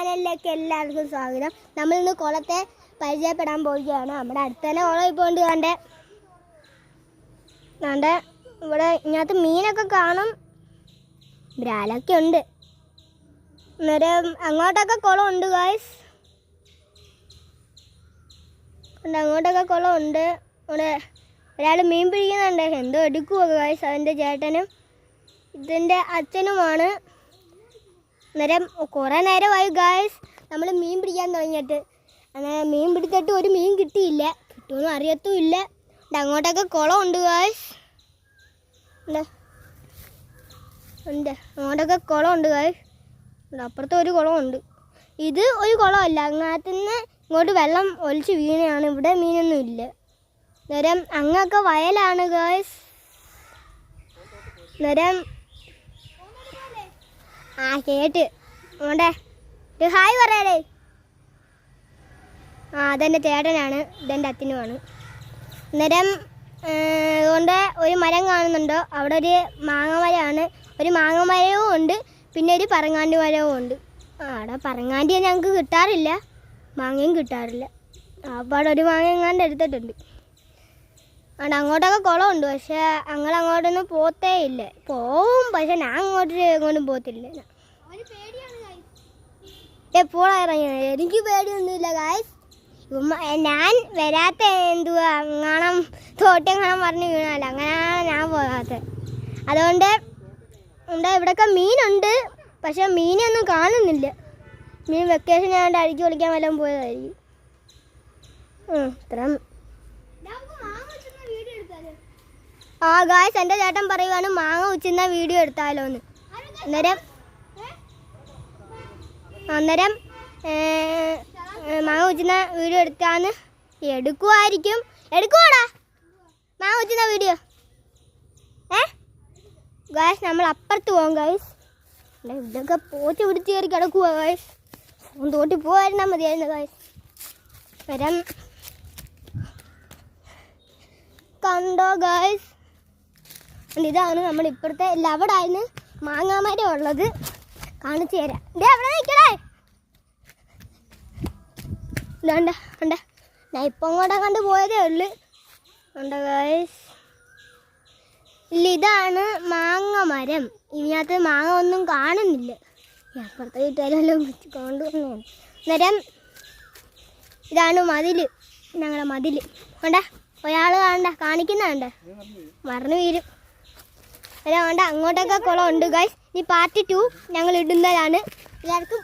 ചാനലിലേക്ക് എല്ലാവർക്കും സ്വാഗതം. നമ്മളിന്ന് കുളത്തെ പരിചയപ്പെടാൻ പോവുകയാണ്. നമ്മുടെ അടുത്ത് തന്നെ കുളം ഇപ്പോൾ ഉണ്ട്. കണ്ടേ ഇവിടെ ഇതിനകത്ത് മീനൊക്കെ കാണും, ബ്രാലൊക്കെ ഉണ്ട്. അന്നേരം അങ്ങോട്ടൊക്കെ കുളം ഉണ്ട് ഗായ്സ്. അങ്ങോട്ടൊക്കെ കുളം ഉണ്ട്. ഇവിടെ ഒരാൾ മീൻ പിടിക്കുന്നുണ്ട്, എന്തോ എടുക്കുമോ ഗായ്സ്. അതിൻ്റെ ചേട്ടനും ഇതിൻ്റെ അച്ഛനുമാണ്. അന്നേരം കുറേ നേരമായി ഗായ്സ് നമ്മൾ മീൻ പിടിക്കാൻ തുടങ്ങിയിട്ട്. അങ്ങനെ മീൻ പിടിച്ചിട്ട് ഒരു മീൻ കിട്ടിയില്ല, കിട്ടുമെന്ന് അറിയത്തുമില്ല. അങ്ങോട്ടൊക്കെ കുളം ഉണ്ട് ഗായ്സ്, ഉണ്ട് അങ്ങോട്ടൊക്കെ കുളം ഉണ്ട് ഗായ്സ്. അപ്പുറത്ത് ഒരു കുളമുണ്ട്. ഇത് ഒരു കുളമല്ല, അങ്ങനത്തു നിന്ന് ഇങ്ങോട്ട് വെള്ളം ഒലിച്ച് വീണയാണ്. ഇവിടെ മീനൊന്നും ഇല്ല. അന്നേരം അങ്ങൊക്കെ വയലാണ് ഗായ്സ്. അന്നേരം കേട്ട് അതുകൊണ്ടേ ഒരു ഹായ് പറയാടേ. അതെൻ്റെ ചേട്ടനാണ്, ഇതെൻ്റെ അച്ഛനുമാണ്. അന്നേരം അതുകൊണ്ട് ഒരു മരം കാണുന്നുണ്ടോ, അവിടെ ഒരു മാങ്ങ മരമാണ്. ഒരു മാങ്ങ മരവും ഉണ്ട്, പിന്നെ ഒരു പറങ്ങാണ്ടി മരവും ഉണ്ട്. അവിടെ പറങ്ങാണ്ടി ഞങ്ങൾക്ക് കിട്ടാറില്ല, മാങ്ങയും കിട്ടാറില്ല. അപ്പോൾ അവിടെ ഒരു മാങ്ങ എങ്ങാണ്ട് എടുത്തിട്ടുണ്ട്. അവിടെ അങ്ങോട്ടൊക്കെ കുളമുണ്ട്, പക്ഷേ അങ്ങോട്ടൊന്നും പോത്തേ ഇല്ല. പോവും, പക്ഷെ ഞാൻ എങ്ങോട്ടും പോകത്തില്ല. എപ്പോഴാണ് ഇറങ്ങിയത്? എനിക്ക് പേടിയൊന്നുമില്ല ഗായ്സ്. ഞാൻ വരാത്ത എന്തുവാ കാണാൻ തോട്ടം കാണാൻ പറഞ്ഞു വീണാല, അങ്ങനെയാണ് ഞാൻ പോകാത്തത്. അതുകൊണ്ട് ഇവിടെയൊക്കെ മീനുണ്ട്, പക്ഷെ മീനൊന്നും കാണുന്നില്ല. മീൻ വെക്കേഷൻ ആയതുകൊണ്ട് അഴിച്ചു പൊളിക്കാൻ വല്ലതും പോയതായിരിക്കും. ഇത്ര ഗായ്സ് എൻ്റെ ചേട്ടൻ പറയുവാണ് മാങ്ങ ഉച്ചുന്ന വീഡിയോ എടുത്താലോ എന്ന്. അന്നേരം മാങ്ങ ഉച്ചുന്ന വീഡിയോ എടുക്കാന്ന് എടുക്കുമായിരിക്കും. എടുക്കുവാടാ മാങ്ങ ഉച്ചുന്ന വീഡിയോ. ഗായ്സ് നമ്മൾ അപ്പുറത്ത് പോകും ഗായ്സ്. ഇതൊക്കെ പോച്ച് പിടിച്ച് കയറി കിടക്കുക ഗായ്സ്. തോട്ടി പോകാതിരുന്നാൽ മതിയായിരുന്നു ഗായ്സ്. വരം കണ്ടോ ഗായ്സ്, ഇതാണ് നമ്മൾ ഇപ്പോഴത്തെ ലവടായിരുന്നു മാങ്ങാമരം ഉള്ളത്. കാണിച്ചു തരാം. അവിടെ നിൽക്കണേ. ഇതാണ്ട ഉണ്ട്, ഞാൻ ഇപ്പം അങ്ങോട്ടാ കണ്ട് പോയതേ ഉള്ളു. ഉണ്ട് ഗായ്സ്. ഇല്ല, ഇതാണ് മാങ്ങ മരം. ഇതിനകത്ത് മാങ്ങ ഒന്നും കാണുന്നില്ല. അപ്പുറത്തെ വീട്ടുകാരെല്ലാം കൊണ്ടുവന്നു. അന്നേരം ഇതാണ് മതിൽ, ഞങ്ങളുടെ മതിൽ. വേണ്ട ഒരാൾ കാണണ്ട, കാണിക്കുന്നുണ്ട്, മറന്നു വീരും. വേണ്ട അങ്ങോട്ടൊക്കെ കുളം ഉണ്ട് ഗൈസ്. ഈ പാർട്ട് 2 ഞങ്ങൾ ഇടുന്നതാണ്. എല്ലാവർക്കും